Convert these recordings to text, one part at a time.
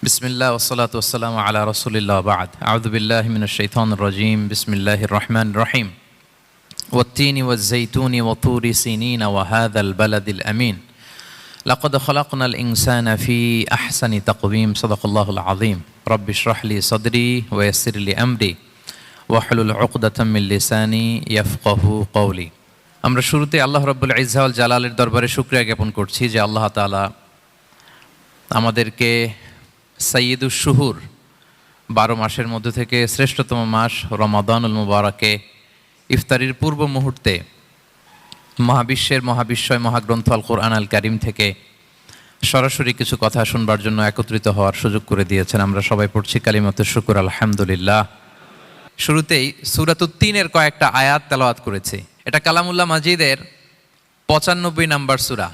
বিসমিল্লাহ ওয়াসসালাতু ওয়াসসালামু আলা রাসূলিল্লাহ বা'দ আউযু বিল্লাহি মিনাশ শাইতানির রাজীম বিসমিল্লাহির রহমানির রহিম ওয়াত-তিনি ওয়াজ-যাইতুনি ওয়া তুরি সিনিনা ওয়া হাযাল বালাদিল আমিন লাকাদ খালাকনাল ইনসানা ফি আহসানি তাকওয়িম সাদাকাল্লাহুল আযীম রাব্বি ইশরাহ লি সাদরি ওয়া ইয়াসসির লি আমরি ওয়াহলুল উকদাতাম মিন লিসানি ইয়াফকাহু কওলি। আমরা শুরুতে আল্লাহ রাব্বুল ইজ্জা ওয়াল জালালের দরবারে শুকরিয়া জ্ঞাপন করছি যে আল্লাহ তাআলা আমাদেরকে সাইয়্যিদুশ শুহুর 12 মাসের মধ্যে থেকে শ্রেষ্ঠতম মাস রমাদানুল মুবারাকে ইফতারির পূর্ব মুহূর্তে মহাবিশ্বের মহাবিশ্বয় মহাগ্রন্থ আল কোরআন আল কারিম থেকে সরাসরি কিছু কথা শুনবার জন্য একত্রিত হওয়ার সুযোগ করে দিয়েছেন। আমরা সবাই পড়ছি কালিমাতু শুকর আলহামদুলিল্লাহ। শুরুতেই সূরাতুত তিনের কয়েকটা আয়াত তেলাওয়াত করেছি। এটা কালামুল্লাহ মাজিদের 95 নম্বর সূরা।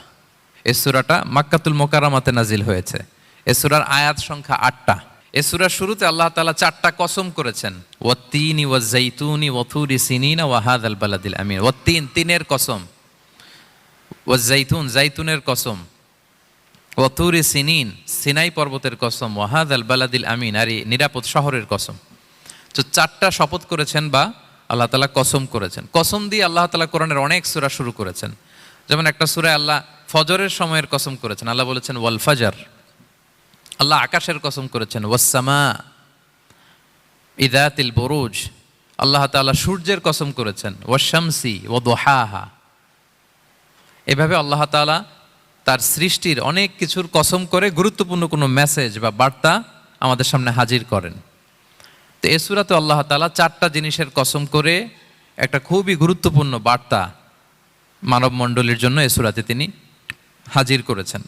এই সূরাটা মাক্কাতুল মুকাররমাতে নাজিল হয়েছে। এই সূরার আয়াত সংখ্যা 8টা। এই সূরার শুরুতে আল্লাহ তাআলা 4টা কসম করেছেন, ওয়াত-তিনি ওয়াজ-যাইতুনি ওয়া তুরি সিনিনা ওয়া হাযাল বালাদিল আমিন। ওয়াত-তিন তিনের কসম, ওয়াজ-যাইতুন যাইতুনের কসম, ওয়া তুরি সিনিন সিনাই পর্বতের কসম, ওয়া হাযাল বালাদিল আমিন আর নিরাপদ শহরের কসম। তো 4টা শপথ করেছেন বা আল্লাহ তাআলা কসম করেছেন। কসম দিয়ে আল্লাহ তাআলা কোরআনের অনেক সূরা শুরু করেছেন। যেমন একটা সূরায় আল্লাহ ফজরের সময়ের কসম করেছেন, আল্লাহ বলেছেন ওয়াল ফাজর। আল্লাহ আকাশের কসম করেছেন ওয়াস-সামা ইযাতিল বুরুজ। আল্লাহ তাআলা সূর্যের কসম করেছেন ওয়াশ-শামসি ওয়া দুহাহা। এভাবে আল্লাহ তাআলা তার সৃষ্টির অনেক কিছুর কসম করে গুরুত্বপূর্ণ কোনো মেসেজ বা বার্তা আমাদের সামনে হাজির করেন। তো এই সূরাতে আল্লাহ তাআলা 4টা জিনিসের কসম করে একটা খুবই গুরুত্বপূর্ণ বার্তা মানব মণ্ডলীর জন্য এই সূরাতে তিনি হাজির করেছেন।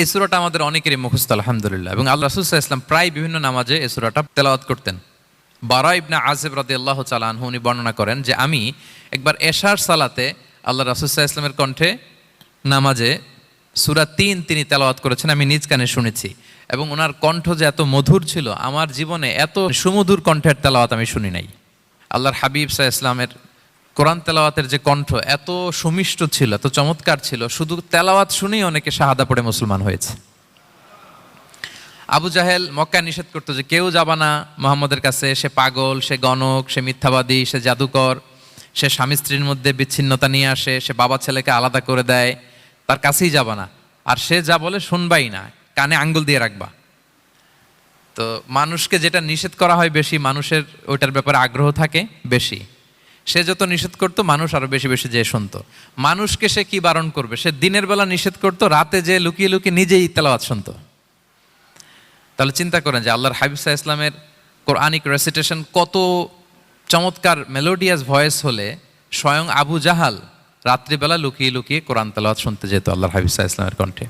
এই সূরাটা আমাদের অনেকেরই মুখস্থ আলহামদুলিল্লাহ, এবং আল্লাহ রাসূল সাল্লাল্লাহু আলাইহি ওয়াসাল্লাম প্রায় বিভিন্ন নামাজে এই সূরাটা তেলাওয়াত করতেন। বারা ইবনে আযিব রাদিয়াল্লাহু তাআলা আনহু উনি বর্ণনা করেন যে আমি একবার এশার সালাতে আল্লাহ রাসূল সাল্লাল্লাহু আলাইহি ওয়াসাল্লামের কণ্ঠে নামাজে সূরা 3 তিনি তেলাওয়াত করেছেন, আমি নিজ কানে শুনেছি, এবং ওনার কণ্ঠ যে এত মধুর ছিল, আমার জীবনে এত সুমধুর কণ্ঠের তেলাওয়াত আমি শুনি নাই। আল্লাহর হাবিব সাল্লাল্লাহু আলাইহি ওয়াসাল্লামের কোরআন তেলাওয়াতের যে কণ্ঠ এত সুমিষ্ট ছিল, এত চমৎকার ছিল, শুধু তেলাওয়াত শুনেই অনেকে শাহাদা পড়ে মুসলমান হয়েছে। আবু জাহেল মক্কায় নিষেধ করতো যে কেউ যাবা না মুহাম্মদের কাছে, সে পাগল, সে গণক, সে মিথ্যাবাদী, সে জাদুকর, সে স্বামী স্ত্রীর মধ্যে বিচ্ছিন্নতা নিয়ে আসে, সে বাবা ছেলেকে আলাদা করে দেয়, তার কাছেই যাবা না। আর সে যা বলে শুনবাই না, কানে আঙ্গুল দিয়ে রাখবা। তো মানুষকে যেটা নিষেধ করা হয় বেশি, মানুষের ওইটার ব্যাপারে আগ্রহ থাকে বেশি। সে যত নিষেধ করতো মানুষ আরো বেশি বেশি যে শুনতো। মানুষকে সে কি বারণ করবে, সে দিনের বেলা নিষেধ করতো, রাতে যে লুকিয়ে লুকিয়ে নিজেই তেলাওয়াত শুনতো। তাহলে চিন্তা করেন যে আল্লাহর হাবিব সাল্লাল্লাহু আলাইহি ওয়াসাল্লামের কোরআনিক রেসিটেশন কত চমৎকার মেলোডিয়াস ভয়েস হলে স্বয়ং আবু জাহাল রাত্রিবেলা লুকিয়ে লুকিয়ে কোরআন তেলাওয়াত শুনতে যেত আল্লাহর হাবিব সাল্লাল্লাহু আলাইহি ওয়াসাল্লামের কণ্ঠে।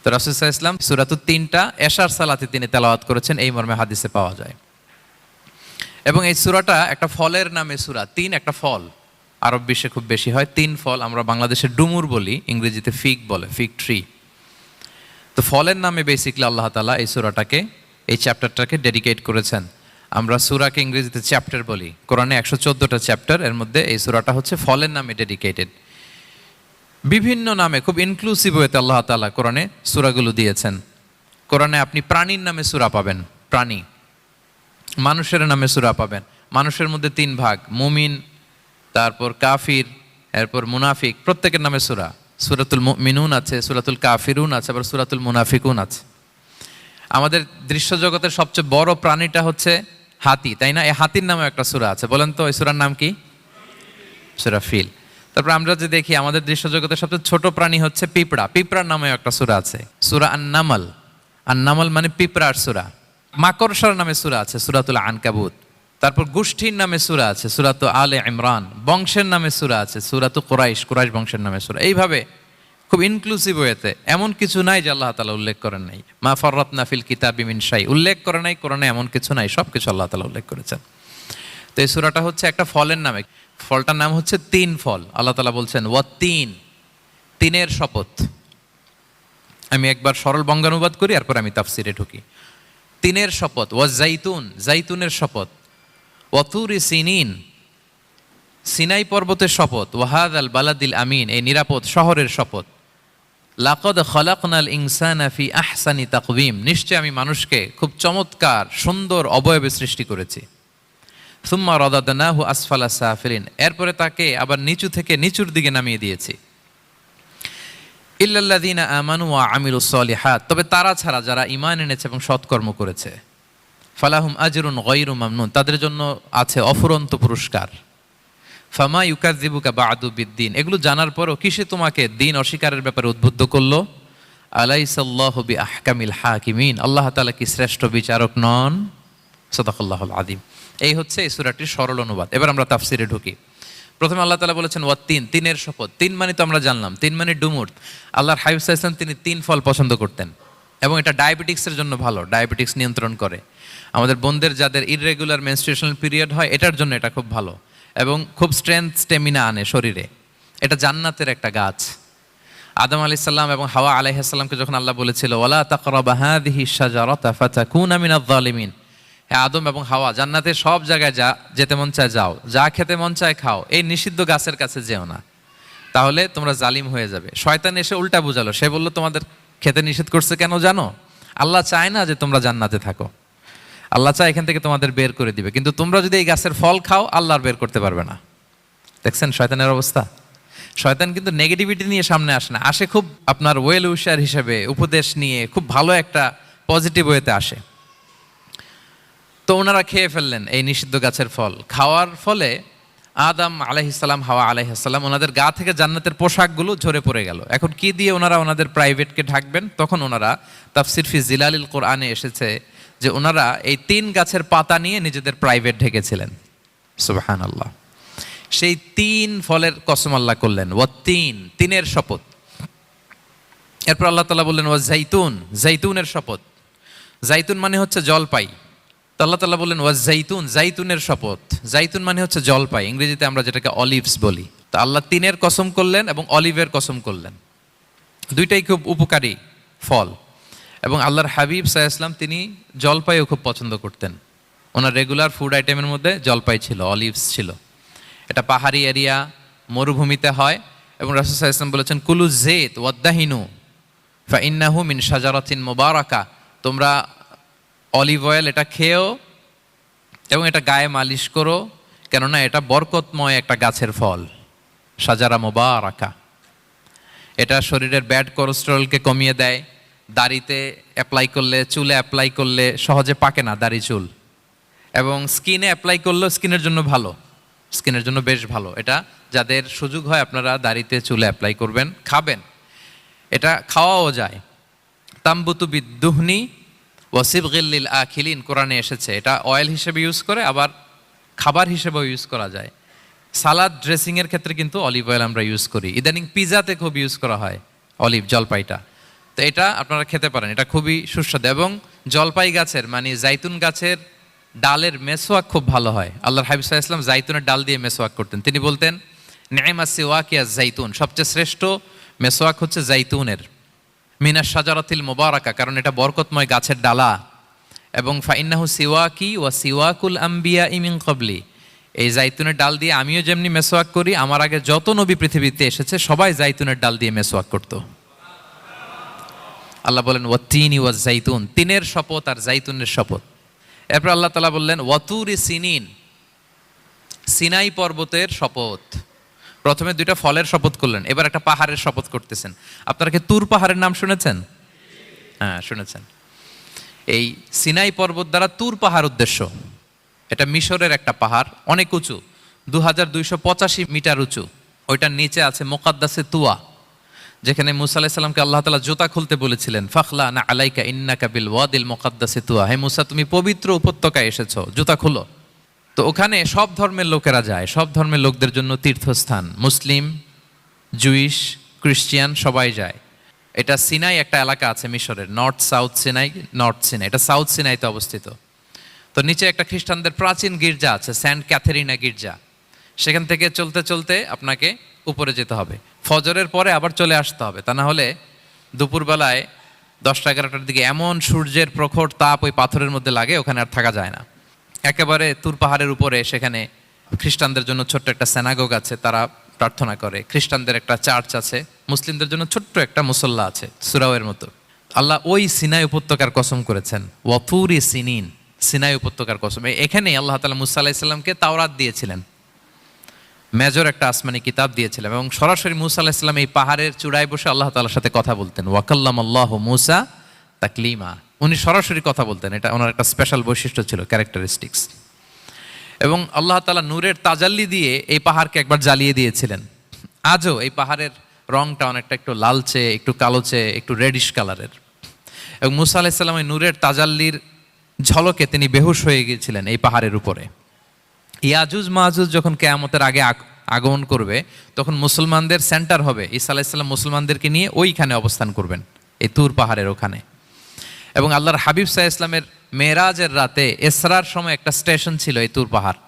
তো রাসূল সাল্লাল্লাহু আলাইহি ওয়াসাল্লাম সূরাতুত 3টা এশার সালাতে তিনি তেলাওয়াত করেছেন, এই মর্মে হাদিসে পাওয়া যায়। এবং এই সূরাটা একটা ফলের নামে সূরা। 3 একটা ফল, আরব বিশ্বে খুব বেশি হয় 3 ফল। আমরা বাংলাদেশে ডুমুর বলি, ইংরেজিতে ফিগ বলে, ফিগ ট্রি। তো ফলের নামে বেসিক্যালি আল্লাহ তাআলা এই সূরাটাকে, এই চ্যাপ্টারটাকে ডেডিকেট করেছেন। আমরা সূরাকে ইংরেজিতে চ্যাপ্টার বলি। কোরআনে 114টা চ্যাপ্টার, এর মধ্যে এই সূরাটা হচ্ছে ফলের নামে ডেডিকেটেড। বিভিন্ন নামে খুব ইনক্লুসিভ ওয়েতে আল্লাহ তাআলা কোরআনে সূরাগুলো দিয়েছেন। কোরআনে আপনি প্রাণীর নামে সূরা পাবেন, প্রাণী। মানুষের নামে সূরা পাবেন। মানুষের মধ্যে 3 ভাগ, মুমিন, তারপর কাফির, এরপর মুনাফিক, প্রত্যেকের নামে সূরা। সূরাতুল মুমিনুন আছে, সূরাতুল কাফিরুন আছে, আবার সূরাতুল মুনাফিকুন আছে। আমাদের দৃশ্য জগতের সবচেয়ে বড় প্রাণীটা হচ্ছে হাতি, তাই না? এই হাতির নামে একটা সূরা আছে, বলেন তো এই সূরার নাম কি? সূরা ফিল। তারপর আমরা যে দেখি আমাদের দৃশ্য জগতের সবচেয়ে ছোট প্রাণী হচ্ছে পিঁপড়া, পিঁপড়ার নামে একটা সূরা আছে, সূরা আন-নামল। আন-নামল মানে পিঁপড়ার সূরা। মাকড়সার নামে সূরা আছে, সূরাতুল আনকাবুত। তারপর গোষ্ঠীর নামে সূরা আছে, সূরাতুল আলে ইমরান। বংশের নামে সূরা আছে, সূরাতুল কুরাইশ, কুরাইশ বংশের নামে সূরা। এইভাবে খুব ইনক্লুসিভ ওয়েতে, এমন কিছু নাই যে আল্লাহ তাআলা উল্লেখ করেন নাই। মা ফাররাতনা ফিল কিতাবি মিন শাই, উল্লেখ করে নাই কোরআনে এমন কিছু নাই, সব কিছু আল্লাহ তাআলা উল্লেখ করেছেন। তো এই সূরাটা হচ্ছে একটা ফলের নামে। ফলটার নাম হচ্ছে 3 ফল। আল্লাহ তাআলা বলছেন ওয়াত-তিন, তিনের শপথ। আমি একবার সরল বঙ্গানুবাদ করি, এরপর আমি তাফসিরে ঢুকি। 3-এর শপথ, ওয়াজ-যাইতুন, যাইতুনের শপথ, ওয়া তুরি সিনিন, সিনাই পর্বতের শপথ, ওয়া হাযাল বালাদিল আমিন, এই নিরাপদ শহরের শপথ, লাকাদ খালাকনাল ইনসানা ফি আহসানি তাকওয়িম, নিশ্চয় আমি মানুষকে খুব চমৎকার সুন্দর অবয়বে সৃষ্টি করেছি। সুম্মা রাদাদনাহু আসফালা সাফিলিন, এরপরে তাকে আবার নিচু থেকে নিচুর দিকে নামিয়ে দিয়েছি। ইল্লাল্লাযীনা আমানু ওয়া আমিলুস সলিহাত, তবে তারা ছাড়া যারা ঈমান এনেছে এবং সৎকর্ম করেছে, ফালাহুম আজরুন গায়রু মামনুন, তাদের জন্য আছে অফুরন্ত পুরস্কার। ফামা ইউকাযযিবুকা বা'দু বিদ্দিন, এগুলো জানার পরও কিসে তোমাকে দিন অস্বীকারের ব্যাপারে উদ্বুদ্ধ করলো? আলাইসাল্লাহু বিআহকামিল হাকিমিন, আল্লাহ তাআলা কি শ্রেষ্ঠ বিচারক নন? সাদাকাল্লাহুল আযীম। এই হচ্ছে এই সূরাটির সরল অনুবাদ। এবার আমরা তাফসিরে ঢুকি। প্রথমে আল্লাহ তাআলা বলেছেন ওয়াত্তিন, তিনের শপথ। তিন মানে তো আমরা জানলাম, তিন মানে ডুমুর। আল্লাহর হাবিব সাল্লাল্লাহু আলাইহি ওয়াসাল্লাম তিনি তিন ফল পছন্দ করতেন এবং এটা ডায়াবেটিক্সের জন্য ভালো, ডায়াবেটিক্স নিয়ন্ত্রণ করে। আমাদের বোনদের যাদের ইররেগুলার মেনস্ট্রুয়েশনাল পিরিয়ড হয়, এটার জন্য এটা খুব ভালো এবং খুব স্ট্রেংথ স্টেমিনা আনে শরীরে। এটা জান্নাতের একটা গাছ। আদম আলাইহিস সালাম এবং হাওয়া আলাইহিস সালামকে যখন আল্লাহ বলেছিল ওয়ালা তাকরাবা হাযিহি শাজারাতা ফাতাকুনা মিনাজ জালিমিন, হ্যাঁ আদম এবং হাওয়া জান্নাতের সব জায়গায় যেতে মন চায় যাও, যা খেতে মন চায় খাও, এই নিষিদ্ধ গাছের কাছে যেও না, তাহলে তোমরা জালিম হয়ে যাবে। শয়তান এসে উল্টা বুঝালো, সে বলল তোমাদের খেতে নিষেধ করছে কেন জানো? আল্লাহ চায় না যে তোমরা জান্নাতে থাকো, আল্লাহ চায় এখান থেকে তোমাদের বের করে দিবে, কিন্তু তোমরা যদি এই গাছের ফল খাও আল্লাহ আর বের করতে পারবে না। দেখছেন শয়তানের অবস্থা? শয়তান কিন্তু নেগেটিভিটি নিয়ে সামনে আসে না, আসে খুব আপনার ওয়েল উইশার হিসেবে, উপদেশ নিয়ে খুব ভালো একটা পজিটিভ ওয়েতে আসে। তো ওনারা খেয়ে ফেললেন এই নিষিদ্ধ গাছের ফল। খাওয়ার ফলে আদম আলাইহিস সালাম, হাওয়া আলাইহিস সালাম, ওনাদের গা থেকে জান্নাতের পোশাকগুলো ঝরে পড়ে গেল। এখন কি দিয়ে ওনারা ওনাদের প্রাইভেটকে ঢাকবেন? তখন ওনারা তাফসির ফি জিলালিল কোরআনে এসেছে যে ওনারা এই তিন গাছের পাতা নিয়ে নিজেদের প্রাইভেট ঢেকেছিলেন। সুবহানাল্লাহ। সেই তিন ফলের কসম আল্লাহ করলেন, ওয়াত্তিন, তিনের শপথ। এরপর আল্লাহ তাআলা বললেন ওয়া জাইতুন, জাইতুনের শপথ। জাইতুন মানে হচ্ছে জলপাই। তো আল্লাহ তাআলা বললেন ওয়া জাইতুন, জাইতুনের শপথ। জাইতুন মানে হচ্ছে জলপাই, ইংরেজিতে আমরা যেটাকে অলিভস বলি। তো আল্লাহ তিনের কসম করলেন এবং অলিভের কসম করলেন। দুইটাই খুব উপকারী ফল এবং আল্লাহর হাবিব সাল্লাল্লাহু আলাইহি ওয়াসাল্লাম তিনি জলপাইও খুব পছন্দ করতেন। ওনার রেগুলার ফুড আইটেমের মধ্যে জলপাই ছিল, অলিভস ছিল। এটা পাহাড়ি এরিয়া, মরুভূমিতে হয় এবং রাসূল সাল্লাল্লাহু আলাইহি ওয়াসাল্লাম বলেছেন কুলু যাইত ওয়াদ্দাহিনু ফাইন্নাহু মিন শাজারাতিন মুবারাকা, তোমরা অলিভ অয়েল এটা খেও এবং এটা গায়ে মালিশ করো, কেননা এটা বরকতময় একটা গাছের ফল, শাজারা মুবারাকা। এটা শরীরের ব্যাড কোলেস্টেরলকে কমিয়ে দেয়, দাড়িতে অ্যাপ্লাই করলে, চুলে অ্যাপ্লাই করলে সহজে পাকে না দাড়ি চুল, এবং স্কিনে অ্যাপ্লাই করলেও স্কিনের জন্য ভালো, স্কিনের জন্য বেশ ভালো। এটা যাদের সুযোগ হয় আপনারা দাড়িতে চুলে অ্যাপ্লাই করবেন, খাবেন, এটা খাওয়াও যায়। তাম্বুতু বিদ্দুহনি ওয়াসিবগিল লিল আখিলিন, কোরআনে এসেছে। এটা অয়েল হিসেবে ইউজ করে, আবার খাবার হিসেবেও ইউজ করা যায়। সালাদ ড্রেসিংয়ের ক্ষেত্রে কিন্তু অলিভ অয়েল আমরা ইউজ করি, ইদানিং পিজাতে খুব ইউজ করা হয় অলিভ, জলপাইটা। তো এটা আপনারা খেতে পারেন, এটা খুবই সুস্বাদু। এবং জলপাই গাছের মানে জাইতুন গাছের ডালের মেসোয়াক খুব ভালো হয়। আল্লাহর হাবিব সাল্লাল্লাহু আলাইহি ওয়াসাল্লাম জাইতুনের ডাল দিয়ে মেসোয়াক করতেন। তিনি বলতেন নি'মাস সিওয়াকিয়া জাইতুন, সবচেয়ে শ্রেষ্ঠ মেসোয়াক হচ্ছে জাইতুনের, মিনাশ শাজারাতিল মুবারাকা, কারণ এটা বরকতময় গাছের ডালা। এবং ফাইন্নাহু সিওয়াকি ওয়া সিওয়াকুল আম্বিয়া মিন ক্বাবলি, এই জাইতুনের ডাল দিয়ে আমিও যেমনি মেসোয়াক করি, আমার আগে যত নবী পৃথিবীতে এসেছে সবাই জাইতুনের ডাল দিয়ে মেসোয়াক করতো। আল্লাহ বলেন ওয়াত্তিনি ওয়াজ জাইতুন, তিনের শপথ আর জাইতুনের শপথ। এরপর আল্লাহ তাআলা বললেন ওয়াতুরি সিনিন, সিনাই পর্বতের শপথ। প্রথমে দুইটা ফলের শপথ করলেন, এবার একটা পাহাড়ের শপথ করতেছেন। আপনারা কি তুর পাহাড়ের নাম শুনেছেন? হ্যাঁ শুনেছেন। এই সিনাই পর্বত দ্বারা তুর পাহাড় উদ্দেশ্য। এটা মিশরের একটা পাহাড়, অনেক উঁচু, 2285 মিটার উঁচু। ওইটার নিচে আছে মুকাদ্দাসে তুয়া, যেখানে মুসা আলাইহিস সালামকে আল্লাহ তাআলা জুতা খুলতে বলেছিলেন, ফাখলা না আলাইকা ইন্নাকা বিল ওয়াদিল মুকাদ্দাসে তুয়া, হে মুসা তুমি পবিত্র উপত্যকায় এসেছো, জুতা খুলো। তো ওখানে সব ধর্মের লোকেরা যায়, সব ধর্মের লোকদের জন্য তীর্থস্থান, মুসলিম, জুইশ, খ্রিস্টিয়ান সবাই যায়। এটা সিনাই একটা এলাকা আছে মিশরের, north south Sinai, north Sinai, এটা সাউথ সিনাইতে অবস্থিত। তো নিচে একটা খ্রিস্টানদের প্রাচীন গির্জা আছে, সেন্ট ক্যাথেরিনা গির্জা। সেখান থেকে চলতে চলতে আপনাকে উপরে যেতে হবে, ফজরের পরে আবার চলে আসতে হবে, তা না হলে দুপুরবেলায় 10টা-11টার দিকে এমন সূর্যের প্রখর তাপ ওই পাথরের মধ্যে লাগে, ওখানে আর থাকা যায় না। একেবারে তুর পাহাড়ের উপরে সেখানে খ্রিস্টানদের জন্য ছোট্ট একটা সেনাগোগ আছে, তারা প্রার্থনা করে। খ্রিস্টানদের একটা চার্চ আছে, মুসলিমদের জন্য ছোট্ট একটা মুসল্লা আছে সুরাওয়ের মতো। আল্লাহ ওই সিনাই উপত্যকার কসম করেছেন, ওয়াতুরি সিনিন, সিনাই উপত্যকার কসম। এখানেই আল্লাহ তাআলা মুসা আলাইহিস সালামকে তাওরাত দিয়েছিলেন, মেজর একটা আসমানি কিতাব দিয়েছিলেন, এবং সরাসরি মুসা আলাইহিস সালাম এই পাহাড়ের চূড়ায় বসে আল্লাহ তাআলার সাথে কথা বলতেন। ওয়াকাল্লামাল্লাহু মুসা তাকলিমা, উনি সরাসরি কথা বলতেন, এটা ওনার একটা স্পেশাল বৈশিষ্ট্য ছিল, ক্যারেক্টারিস্টিক্স। এবং আল্লাহ তাআলা নূরের তাজাল্লি দিয়ে এই পাহাড়কে একবার জ্বালিয়ে দিয়েছিলেন। আজও এই পাহাড়ের রংটা অনেকটা একটু লালচে, একটু কালোচে, একটু রেডিশ কালারের। এবং মুসা আলাইহিস সালাম এই নূরের তাজাল্লির ঝলকে তিনি বেহুশ হয়ে গিয়েছিলেন এই পাহাড়ের উপরে। ইয়াজুজ মাহুজ যখন কিয়ামতের আগে আগমন করবে, তখন মুসলমানদের সেন্টার হবে। ঈসা আলাইহিস সালাম মুসলমানদেরকে নিয়ে ওইখানে অবস্থান করবেন, এই তুর পাহাড়ের ওখানে। এবং আল্লাহর হাবিব সাল্লাল্লাহু আলাইহি ওয়াসাল্লামের মেরাজের রাতে ইসরার সময় একটা স্টেশন ছিল এই তুর পাহাড়।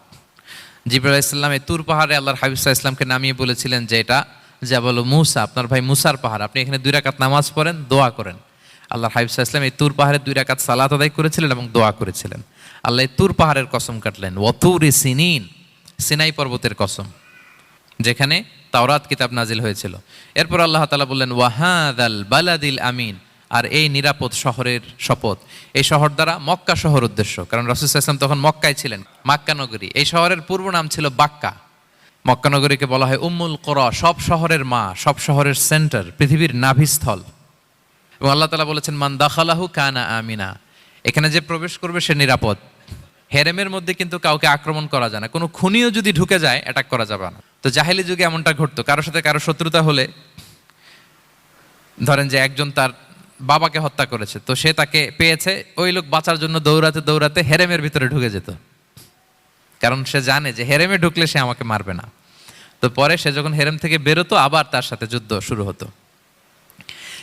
জিবরাইল আলাইহিস সালাম এই তুর পাহাড়ে আল্লাহর হাবিব সাল্লাল্লাহু আলাইহি ওয়াসাল্লামকে নামিয়ে বলেছিলেন যে এটা জাবাল মুসা, আপনার ভাই মুসার পাহাড়, আপনি এখানে 2 রাকাত নামাজ পড়েন, দোয়া করেন। আল্লাহর হাবিব সাল্লাল্লাহু আলাইহি ওয়াসাল্লাম এই তুর পাহাড়ে 2 রাকাত সালাত আদায় করেছিলেন এবং দোয়া করেছিলেন। আল্লাহ এই তুর পাহাড়ের কসম কাটলেন, ওয়াতুরি সিনিন, সিনাই পর্বতের কসম, যেখানে তাওরাত কিতাব নাজিল হয়েছিল। এরপর আল্লাহ তাআলা বললেন ওয়াহাদাল বালাদিল আমিন, আর এই নিরাপদ শহরের শপথ। এই শহর দ্বারা মক্কা শহর উদ্দেশ্য, কারণ রাসূল সাল্লাল্লাহু আলাইহি ওয়াসাল্লাম তখন মক্কায় ছিলেন, মক্কা নগরী। এই শহরের পূর্ব নাম ছিল বাক্কা। মক্কা নগরীকে বলা হয় উম্মুল কুরা, সব শহরের মা, সব শহরের সেন্টার, পৃথিবীর নাভিস্থল। এবং আল্লাহ তাআলা বলেছেন মান দাখালাহু কানা আমিনা, এখানে যে প্রবেশ করবে সে নিরাপদ। হেরেমের মধ্যে কিন্তু কাউকে আক্রমণ করা যায় না, কোনো খুনিও যদি ঢুকে যায় অ্যাটাক করা যাবে না। তো জাহেলি যুগে এমনটা ঘটতো, কারোর সাথে কারো শত্রুতা হলে, ধরেন যে একজন তার বাবাকে হত্যা করেছে, তো সে তাকে পেয়েছে, ওই লোক বাঁচার জন্য দৌড়াতে দৌড়াতে হেরেমের ভিতরে ঢুকে যেত, কারণ সে জানে যে হেরেমে ঢুকলে সে আমাকে মারবে না। তো পরে সে যখন হেরেম থেকে বেরোতো, আবার তার সাথে যুদ্ধ শুরু হতো।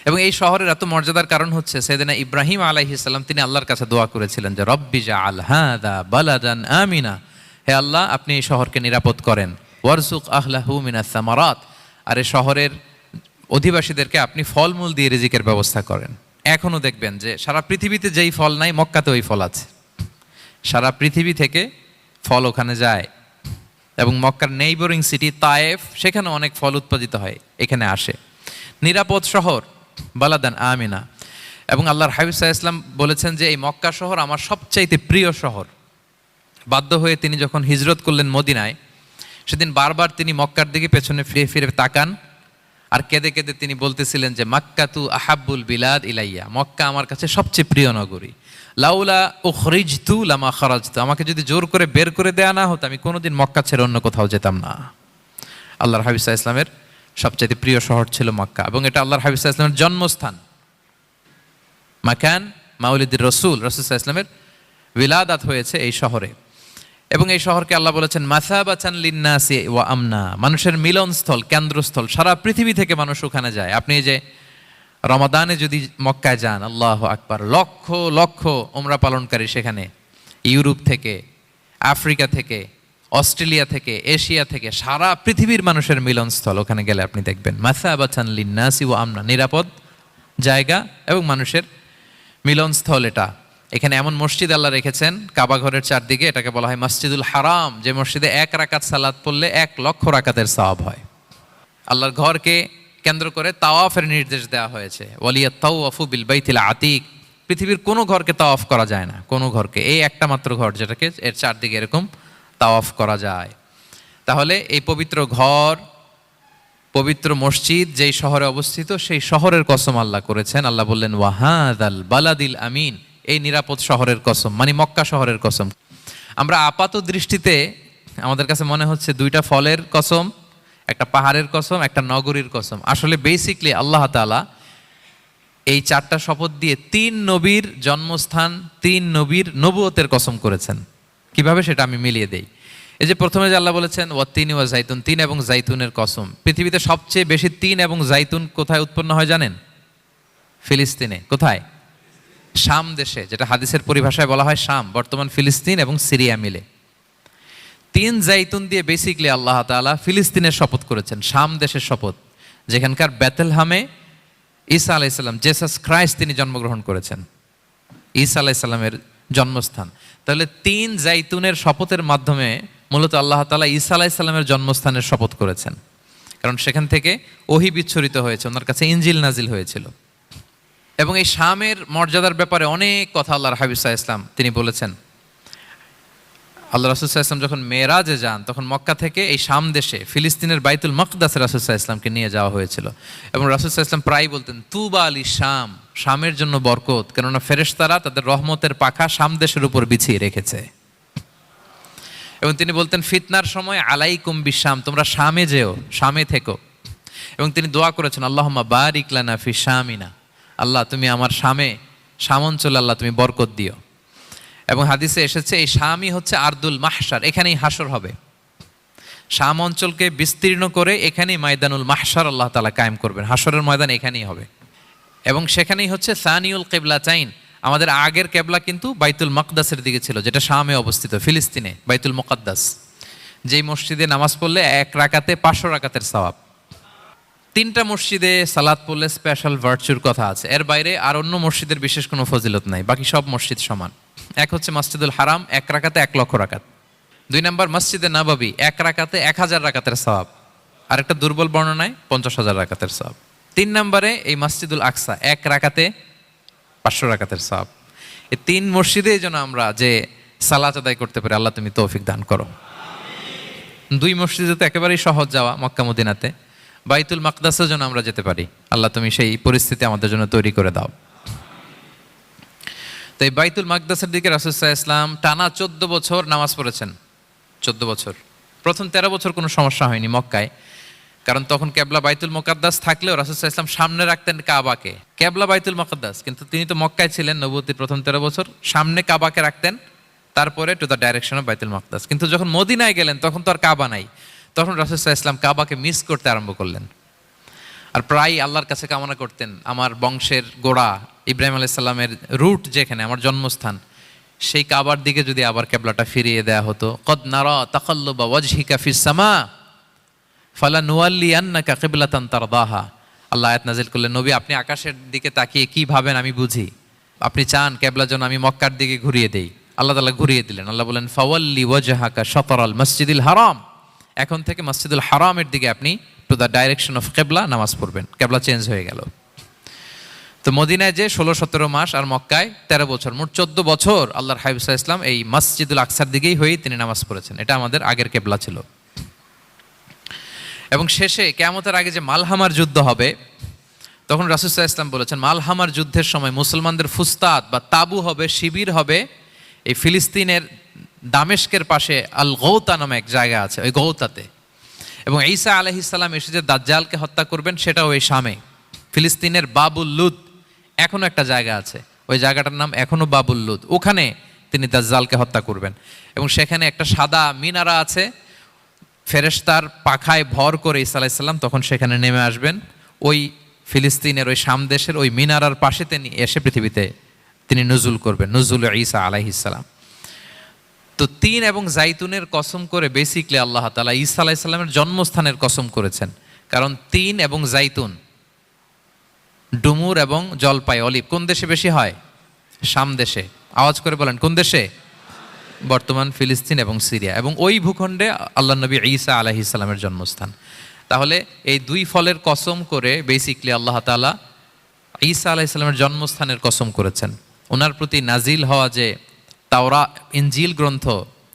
এবং এই শহরের এত মর্যাদার কারণ হচ্ছে সাইয়েদনা ইব্রাহিম আলাইহিস সালাম তিনি আল্লাহর কাছে দোয়া করেছিলেন যে রব্বি জাআল হাযা বালাদান আমিনা, হে আল্লাহ আপনি এই শহরকে নিরাপদ করেন, ওয়ারযুক আহলাহু মিনাস সামারাত, আর এই শহরের অধিবাসীদেরকে আপনি ফলমূল দিয়ে রিজিকের ব্যবস্থা করেন। এখনো দেখবেন যে সারা পৃথিবীতে যেই ফল নাই, মক্কাতে ওই ফল আছে। সারা পৃথিবী থেকে ফল ওখানে যায়, এবং মক্কার নেইবরিং সিটি তায়েফ, সেখানে অনেক ফল উৎপাদিত হয়, এখানে আসে। নিরাপদ শহর বালাদান আমিনা। এবং আল্লাহর হাবিব সাল্লাল্লাহু আলাইহি ওয়াসাল্লাম বলেছেন যে এই মক্কা শহর আমার সবচাইতে প্রিয় শহর। বাধ্য হয়ে তিনি যখন হিজরত করলেন মদিনায়, সেদিন বারবার তিনি মক্কার দিকে পেছনে ফিরে ফিরে তাকান, আর কেঁদে কেঁদে তিনি বলতেছিলেন যে মাক্কাতু আহাব্বুল বিলাদ ইলাইয়া, মক্কা আমার কাছে সবচেয়ে প্রিয় নগরী। লাউলা উখরিজতু লামা খারাজতু, আমাকে যদি জোর করে বের করে দেয়া না হতো, আমি কোনোদিন মক্কা ছেড়ে অন্য কোথাও যেতাম না। আল্লাহর হাবিব সাল্লাল্লাহু আলাইহি ওয়াসাল্লামের সবচেয়ে প্রিয় শহর ছিল মক্কা, এবং এটা আল্লাহর হাবিব সাল্লাল্লাহু আলাইহি ওয়াসাল্লামের জন্মস্থান, মাকান মাউলিদির রাসূল, রাসূল সাল্লাল্লাহু আলাইহি ওয়াসাল্লামের বিলাদাত হয়েছে এই শহরে। এবং এই শহরকে আল্লাহ বলেছেন মাসাবাতান লিন্নাসি ওয়া আমনা, মানুষের মিলনস্থল, কেন্দ্রস্থল, সারা পৃথিবী থেকে মানুষ ওখানে যায়। আপনি যে রমাদানে যদি মক্কায় যান, আল্লাহু আকবার, লক্ষ লক্ষ উমরা পালনকারী সেখানে, ইউরোপ থেকে, আফ্রিকা থেকে, অস্ট্রেলিয়া থেকে, এশিয়া থেকে, সারা পৃথিবীর মানুষের মিলনস্থল। ওখানে গেলে আপনি দেখবেন মাসাবাতান লিন্নাসি ওয়া আমনা, নিরাপদ জায়গা এবং মানুষের মিলনস্থল। এটা এখানে এমন মসজিদ আল্লাহ রেখেছেন কাবা ঘরের চারদিকে, এটাকে বলা হয় মসজিদুল হারাম, যে মসজিদে 1 রাকাত সালাত পড়লে 1 লক্ষ রাকাতের সওয়াব হয়। আল্লাহর ঘরকে কেন্দ্র করে তাওয়াফের নির্দেশ দেওয়া হয়েছে, ওয়ালিয়াত তাওয়াফু বিল বাইতিল আতিক, পৃথিবীর কোনো ঘরকে তাওয়াফ করা যায় না, কোনো ঘরকে, এই একটা মাত্র ঘর যেটাকে এর চারদিকে এরকম তাওয়াফ করা যায়। তাহলে এই পবিত্র ঘর, পবিত্র মসজিদ যেই শহরে অবস্থিত, সেই শহরের কসম আল্লাহ করেছেন। আল্লাহ বললেন ওয়াহাদাল বালাদিল আমিন, এই নিরাপদ শহরের কসম, মানে মক্কা শহরের কসম। আমরা আপাত দৃষ্টিতে আমাদের কাছে মনে হচ্ছে 2টা ফলের কসম, একটা পাহাড়ের কসম, একটা নগরীর কসম। আসলে বেসিকলি আল্লাহ তাআলা এই 4টা শপথ দিয়ে 3 নবীর জন্মস্থান, 3 নবীর নবুয়তের কসম করেছেন। কিভাবে সেটা আমি মিলিয়ে দেই। এই যে প্রথমে যে আল্লাহ বলেছেন ওয়াত্তিনি ওয়া জাইতুন, 3 এবং জাইতুনের কসম। পৃথিবীতে সবচেয়ে বেশি 3 এবং জাইতুন কোথায় উৎপন্ন হয় জানেন? ফিলিস্তিনে। কোথায়? শাম দেশে, যেটা হাদিসের পরিভাষায় বলা হয় শাম, বর্তমান ফিলিস্তিন এবং সিরিয়া মিলে। 3 জাইতুন দিয়ে বেসিকলি আল্লাহ তাআলা ফিলিস্তিনের শপথ করেছেন, শাম দেশের শপথ, যেখানকার বেথলহামে ঈসা আলাইহিস সালাম, জেসাস ক্রাইস্ট, তিনি জন্মগ্রহণ করেছেন, ঈসা আলাইহিস সালামের জন্মস্থান। তাহলে 3 জাইতুনের শপথের মাধ্যমে মূলত আল্লাহ তাআলা ঈসা আলাইহিস সালামের জন্মস্থানের শপথ করেছেন। কারণ সেখান থেকে ওহী বিচ্ছুরিত হয়েছে, ওনার কাছে ইনজিল নাজিল হয়েছিল। এবং এই শামের মর্যাদার ব্যাপারে অনেক কথা আল্লাহর হাবিব সাল্লাল্লাহু আলাইহি ওয়াসাল্লাম তিনি বলেছেন। আল্লাহ রাসূল সাল্লাল্লাহু আলাইহি ওয়াসাল্লাম যখন মেরাজে যান, তখন মক্কা থেকে এই শাম দেশে ফিলিস্তিনের বাইতুল মাকদাসে রাসূল সাল্লাল্লাহু আলাইহি ওয়াসাল্লামকে নিয়ে যাওয়া হয়েছিল। এবং রাসূল সাল্লাল্লাহু আলাইহি ওয়াসাল্লাম প্রায় বলতেন, তুবা আলি শাম, শামের জন্য বরকত, কেননা ফেরেশতারা তাদের রহমতের পাখা শাম দেশের উপর বিছিয়ে রেখেছে। এবং তিনি বলতেন, ফিতনার সময় আলাইকুম বিশাম, তোমরা শামে যেও, শামে থেকো। এবং তিনি দোয়া করেছেন, আল্লাহুম্মা বারিক লানা ফি শামিনা, আল্লাহ তুমি আমার শাম অঞ্চলে আল্লাহ তুমি বরকত দিও। এবং হাদিসে এসেছে এই শামই হচ্ছে আরদুল মাহশার, এখানেই হাসর হবে। শাম অঞ্চলকে বিস্তীর্ণ করে এখানেই ময়দানুল মাহশার আল্লাহ তাআলা কায়েম করবেন, হাসরের ময়দান এখানেই হবে। এবং সেখানেই হচ্ছে সানিউল কিবলাতাইন, আমাদের আগের কেবলা কিন্তু বাইতুল মাকদাসের দিকে ছিল, যেটা শামে অবস্থিত, ফিলিস্তিনে বাইতুল মুকাদ্দাস, যেই মসজিদে নামাজ পড়লে 1 রাকাতে 500 রাকাতের সওয়াব। 3টা মসজিদে সালাত পড়লে স্পেশাল ভার্চুর কথা আছে, এর বাইরে আর অন্য মসজিদের বিশেষ কোনো ফজিলত নাই, বাকি সব মসজিদ সমান। এক হচ্ছে মসজিদুল হারাম, 1 রাকাতে 1 লক্ষ রাকাত। 2 নম্বর মসজিদে নববী, 1 রাকাতে 1000 রাকাতের সওয়াব, আর একটা দুর্বল বর্ণনায় 50,000 রাকাতের সওয়াব। 3 নম্বরে এই মসজিদুল আকসা, 1 রাকাতে 500 রাকাতের সওয়াব। এই 3 মসজিদে যেন আমরা যে সালাত আদায় করতে পারি, আল্লাহ তুমি তৌফিক দান করো। 2 মসজিদে তো একেবারেই সহজ যাওয়া, মক্কা মদিনাতে। বাইতুল মাকদাসেও যেন আমরা যেতে পারি, আল্লাহ তুমি সেই পরিস্থিতি আমাদের জন্য তৈরি করে দাও। তো এই বাইতুল মাকদাসের দিকে রাসূল সাল্লাল্লাহু আলাইহি ওয়াসাল্লাম টানা 14 বছর নামাজ পড়েছেন। 14 বছর। প্রথম 13 বছর কোনো সমস্যা হয়নি মক্কায়, কারণ তখন কেবলা বাইতুল মুকাদ্দাস থাকলেও রাসূল সাল্লাল্লাহু আলাইহি ওয়াসাল্লাম সামনে রাখতেন কাবাকে, কেবলা বাইতুল মুকাদ্দাস, কিন্তু তিনি তো মক্কায় ছিলেন নবুয়তির প্রথম 13 বছর, সামনে কাবাকে রাখতেন, তারপরে টু দ্য ডাইরেকশন অফ বাইতুল মুকাদ্দাস। কিন্তু যখন মদিনায় গেলেন তখন তো আর কাবা নাই, তখন রাসূল সাল্লাল্লাহু আলাইহি ওয়াসাল্লাম কাবাকে মিস করতে আরম্ভ করলেন। আর প্রায় আল্লাহর কাছে কামনা করতেন, আমার বংশের গোড়া ইব্রাহিম আলাইহিস সালামের রুট যেখানে, আমার জন্মস্থান, সেই কাবার দিকে যদি আবার কেবলাটা ফিরিয়ে দেয়া হতো। কদ নারা তাকাল্লুবা ওয়াজহিকা ফিস সামা ফালানুওয়াল্লিয়ান্নাকা কিবলাতান তারদাহা। আল্লাহ আয়াত নাযিল করলেন, নবী আপনি আকাশের দিকে তাকিয়ে কি ভাবেন আমি বুঝি, আপনি চান কেবলা যেন আমি মক্কার দিকে ঘুরিয়ে দেই। আল্লাহ তাআলা ঘুরিয়ে দিলেন। আল্লাহ বলেন, ফাওয়াল্লি ওয়াজহাকা শাতরাল মসজিদিল হারাম, এখন থেকে মসজিদুল হারামের দিকে আপনি টু দ্য ডাইরেকশন অফ কেবলা নামাজ পড়বেন। কেবলা চেঞ্জ হয়ে গেল। তো মদিনায় যে 16-17 মাস আর মক্কায় 13 বছর, মোট 14 বছর আল্লাহর হাবিব সাল্লাল্লাহু আলাইহি ওয়াসাল্লাম এই মসজিদুল আকসার দিকেই হয়েই তিনি নামাজ পড়েছেন। এটা আমাদের আগের কেবলা ছিল। এবং শেষে কিয়ামতের আগে যে মালহামার যুদ্ধ হবে, তখন রাসূল সাল্লাল্লাহু আলাইহি ওয়াসাল্লাম বলেছেন, মালহামার যুদ্ধের সময় মুসলমানদের ফুস্তাদ বা তাবু হবে, শিবির হবে এই ফিলিস্তিনের দামেস্কের পাশে আল গৌতা নামে এক জায়গা আছে, ওই গৌতাতে। এবং ঈসা আলাইহিস সালাম এসে যে দাজ্জালকে হত্যা করবেন, সেটাও ওই শামে, ফিলিস্তিনের বাবুল লুদ এখনো একটা জায়গা আছে, ওই জায়গাটার নাম এখনো বাবুল লুদ, ওখানে তিনি দাজ্জালকে হত্যা করবেন। এবং সেখানে একটা সাদা মিনারা আছে, ফেরেশতার পাখায় ভর করে ঈসা আলাইহিস সালাম তখন সেখানে নেমে আসবেন, ওই ফিলিস্তিনের ওই শাম দেশের ওই মিনারার পাশে তিনি এসে পৃথিবীতে তিনি নুজুল করবেন, নুজুল ঈসা আলাইহিস সালাম। তো 3 এবং জাইতুনের কসম করে বেসিকলি আল্লাহ তাআলা ঈসা আলাইহিস সালামের জন্মস্থানের কসম করেছেন, কারণ 3 এবং জাইতুন, ডুমুর এবং জলপাই, অলিভ কোন দেশে বেশি হয়? শাম দেশে। আওয়াজ করে বলেন কোন দেশে? বর্তমান ফিলিস্তিন এবং সিরিয়া, এবং ওই ভূখণ্ডে আল্লাহ নবী ঈসা আলাইহিস সালামের জন্মস্থান। তাহলে এই 2 ফলের কসম করে বেসিকলি আল্লাহ তাআলা ঈসা আলাইহিস সালামের জন্মস্থানের কসম করেছেন। ওনার প্রতি নাজিল হওয়া যে তাওরাত ইনজিল গ্রন্থ,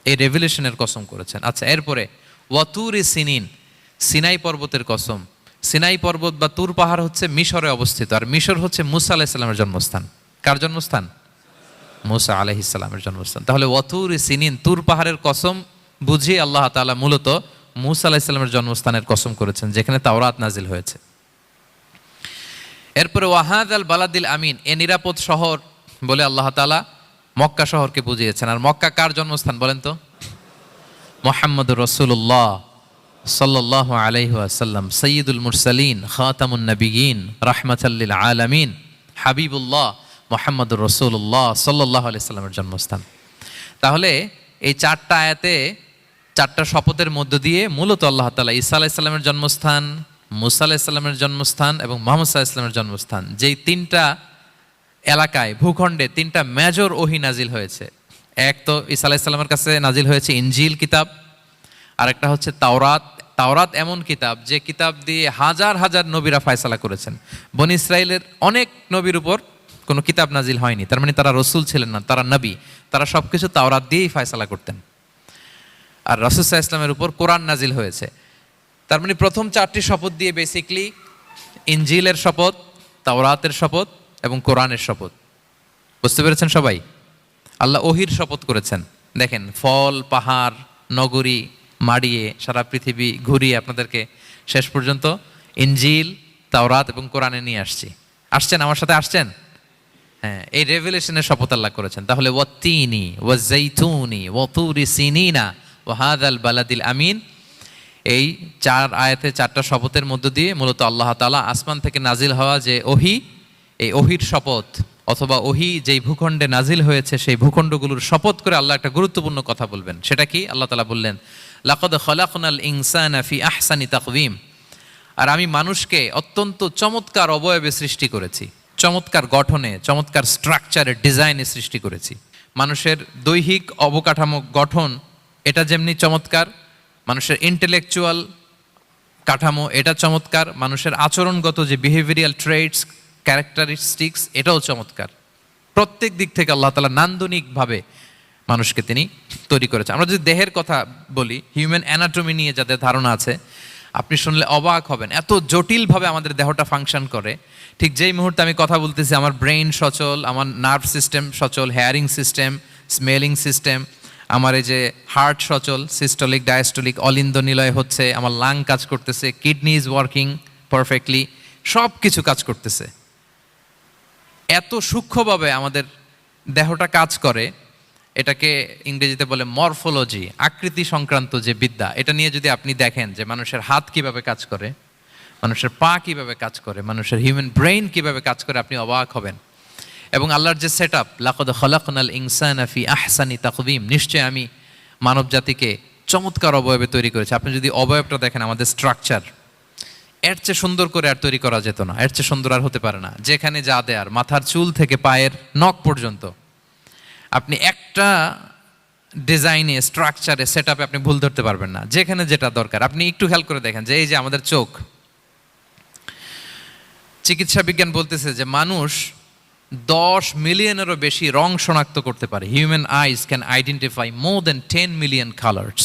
এই রেভেলেশনের কসম করেছেন। আচ্ছা, এরপরে ওয়াতুরি সিনিন, সিনাই পর্বতের কসম। সিনাই পর্বত বা তুর পাহাড় হচ্ছে মিশরে অবস্থিত, আর মিশর হচ্ছে মুসা আলাইহিস সালামের জন্মস্থান। কার জন্মস্থান? মুসা আলাইহিস সালামের জন্মস্থান। তাহলে ওয়াতুরি সিনিন, তুর পাহাড়ের কসম বুঝিয়ে আল্লাহ তাআলা মূলত মুসা আলাইহিস সালামের জন্মস্থানের কসম করেছেন, যেখানে তাওরাত নাজিল হয়েছে। এরপরে ওয়াহাদাল বালাদিল আমিন, এ নিরাপদ শহর বলে আল্লাহ তাআলা মক্কা শহরকে বুঝিয়েছেন। আর মক্কা কার জন্মস্থান বলেন তো? মুহাম্মদুর রাসূলুল্লাহ সাল্লাল্লাহু আলাইহি ওয়াসাল্লাম, সাইয়্যিদুল মুরসালিন, খাতামুন নবিয়্যিন, রাহমাতাল লিল আলামিন, হাবিবুল্লাহ মুহাম্মদুর রাসূলুল্লাহ সাল্লাল্লাহু আলাইহি ওয়াসাল্লামের জন্মস্থান। তাহলে এই 4টা আয়াতে 4টা শপথের মধ্য দিয়ে মূলত আল্লাহ তাআলা ঈসা আলাইহিস সালামের জন্মস্থান, মুসা আলাইহিস সালামের জন্মস্থান এবং মুহাম্মদ সাল্লাল্লাহু আলাইহি ওয়াসাল্লামের জন্মস্থান, যেই 3টা এলাকায়, ভূখণ্ডে 3টা মেজর ওহী নাজিল হয়েছে। এক তো ঈসা আলাইহিস সালামের কাছে নাজিল হয়েছে ইনজিল কিতাব, আর একটা হচ্ছে তাওরাত তাওরাত এমন কিতাব যে কিতাব দিয়ে হাজার হাজার নবীরা ফয়সালা করেছেন। বনি ইসরায়েলের অনেক নবীর উপর কোনো কিতাব নাজিল হয়নি, তার মানে তারা রসুল ছিলেন না, তারা নবী। তারা সবকিছু তাওরাত দিয়েই ফয়সালা করতেন। আর রাসূল সাল্লাল্লাহু আলাইহি ওয়াসাল্লামের উপর কোরআন নাজিল হয়েছে। তার মানে প্রথম 4টি শপথ দিয়ে বেসিকলি ইনজিলের শপথ, তাওরাতের শপথ এবং কোরআনের শপথ। বুঝতে পেরেছেন সবাই? আল্লাহ ওহির শপথ করেছেন। দেখেন, ফল, পাহাড়, নগরী মাড়িয়ে সারা পৃথিবী ঘুরিয়ে আপনাদেরকে শেষ পর্যন্ত ইনজিল, তাওরাত এবং কোরআনে নিয়ে আসছেন আমার সাথে আসছেন। হ্যাঁ, এই রেভেলেশনের শপথ আল্লাহ করেছেন। তাহলে ওয়াত্তিনি ওয়াজাইতুনি ওয়াতুরি সিনিনা ওয়া হাযাল বালাদিল আমিন, এই 4 আয়াতে 4টা শপথের মধ্য দিয়ে মূলত আল্লাহ তাআলা আসমান থেকে নাজিল হওয়া যে ওহী, এই ওহীর শপথ অথবা ওহী যেই ভূখণ্ডে নাজিল হয়েছে সেই ভূখণ্ডগুলোর শপথ করে আল্লাহ একটা গুরুত্বপূর্ণ কথা বলবেন। সেটা কি? আল্লাহ তাআলা বললেন, লাকাদ খালাকনাল ইনসানা ফি আহসানি তাকওয়িম, আর আমি মানুষকে অত্যন্ত চমৎকার অবয়বে সৃষ্টি করেছি, চমৎকার গঠনে, চমৎকার স্ট্রাকচারের ডিজাইনে সৃষ্টি করেছি। মানুষের দৈহিক অবকাঠামো গঠন এটা যেমনি চমৎকার, মানুষের ইন্টেলেকচুয়াল কাঠামো এটা চমৎকার, মানুষের আচরণগত যে বিহেভিয়ারাল ট্রেটস, ক্যারেক্টারিস্টিক্স এটাও চমৎকার। প্রত্যেক দিক থেকে আল্লাহ তাআলা নান্দনিকভাবে মানুষকে তিনি তৈরি করেছেন। আমরা যদি দেহের কথা বলি, হিউম্যান অ্যানাটমি নিয়ে যাদের ধারণা আছে, আপনি শুনলে অবাক হবেন এত জটিলভাবে আমাদের দেহটা ফাংশন করে। ঠিক যেই মুহূর্তে আমি কথা বলতেছি আমার ব্রেইন সচল, আমার নার্ভ সিস্টেম সচল, হেয়ারিং সিস্টেম, স্মেলিং সিস্টেম, আমার এই যে হার্ট সচল, সিস্টোলিক ডায়াস্টোলিক অলিন্দ নিলয় হচ্ছে, আমার লাং কাজ করতেছে, কিডনি ইজ ওয়ার্কিং পারফেক্টলি, সব কিছু কাজ করতেছে। এত সূক্ষ্মভাবে আমাদের দেহটা কাজ করে, এটাকে ইংরেজিতে বলে মরফোলজি, আকৃতি সংক্রান্ত যে বিদ্যা। এটা নিয়ে যদি আপনি দেখেন যে মানুষের হাত কিভাবে কাজ করে, মানুষের পা কিভাবে কাজ করে, মানুষের হিউম্যান ব্রেইন কিভাবে কাজ করে, আপনি অবাক হবেন। এবং আল্লাহর যে সেট আপ, লাকাদ খালাকনাল ইনসানা ফি আহসানি তাকওয়িম, নিশ্চয় আমি মানব জাতিকে চমৎকার অবয়বে তৈরি করেছি। আপনি যদি অবয়বটা দেখেন, আমাদের স্ট্রাকচার এর চেয়ে সুন্দর করে আর তৈরি করা যেত না, এর চেয়ে সুন্দর আর হতে পারে না। যেখানে যা দেয়ার, মাথার চুল থেকে পায়ের নখ পর্যন্ত, আপনি একটা ডিজাইনে, স্ট্রাকচারে, সেট আপে আপনি ভুল ধরতে পারবেন না। যেখানে যেটা দরকার, আপনি একটু খেয়াল করে দেখেন যে এই যে আমাদের চোখ, চিকিৎসা বিজ্ঞান বলতেছে যে মানুষ 10 মিলিয়নেরও বেশি রং শনাক্ত করতে পারে। Human eyes can identify more than 10 million colours.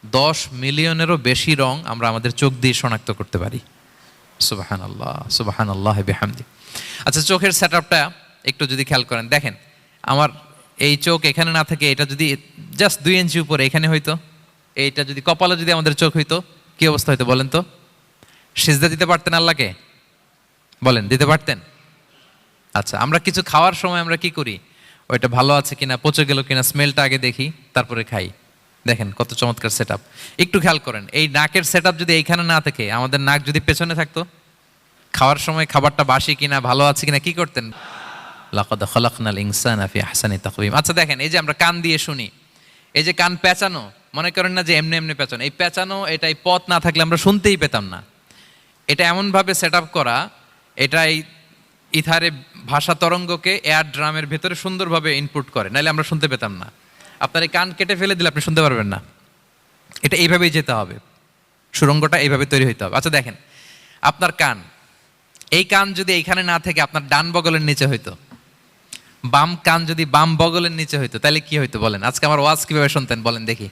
10 মিলিয়নেরও বেশি রং আমরা আমাদের চোখ দিয়ে শনাক্ত করতে পারি। সুবহানাল্লাহ, সুবহানাল্লাহ বিহামদি। আচ্ছা, চোখের সেট আপটা একটু যদি খেয়াল করেন, দেখেন আমার এই চোখ এখানে না থেকে এটা যদি জাস্ট 2 ইঞ্চি উপরে এখানে হইতো, এইটা যদি কপালে যদি আমাদের চোখ হইতো, কি অবস্থা হইতো বলেন তো? সিজদা দিতে পারতেন আল্লাহকে? বলেন, দিতে পারতেন? আচ্ছা, আমরা কিছু খাওয়ার সময় আমরা কি করি? ওইটা ভালো আছে কিনা, পচে গেল কিনা, স্মেলটা আগে দেখি, তারপরে খাই। দেখেন কত চমৎকার সেট আপ। একটু খেয়াল করেন, এই নাকের সেট আপ যদি এইখানে না থাকে, আমাদের নাক যদি পেছনে থাকতো, খাওয়ার সময় খাবারটা বাসি কিনা, ভালো আছে কিনা কি করতেন? লাকাদ খালাকনাল ইনসানা ফি আহসানি তাকওয়িম। আচ্ছা দেখেন, এই যে আমরা কান দিয়ে শুনি, এই যে কান পেঁচানো, মনে করেন না যে এমনি এমনি পেঁচানো, এই পেঁচানো, এটাই পথ না থাকলে আমরা শুনতেই পেতাম না। এটা এমনভাবে সেট আপ করা, এটাই ইথারে ভাষা তরঙ্গকে এয়ার ড্রামের ভেতরে সুন্দরভাবে ইনপুট করে, নাহলে আমরা শুনতে পেতাম না। আপনার এই কান কেটে ফেলে দিলে আপনি শুনতে পারবেন না। এটা এইভাবেই যেতে হবে, সুরঙ্গটা এইভাবে তৈরি হইতে হবে। আচ্ছা দেখেন, আপনার কান, এই কান যদি এইখানে না থেকে আপনার ডান বগলের নিচে হইতো, বাম কান যদি বাম বগলের নিচে হইতো, তাহলে কি হইতো বলেন? আজকে আমার ওয়াজ কিভাবে শুনতেন বলেন দেখি।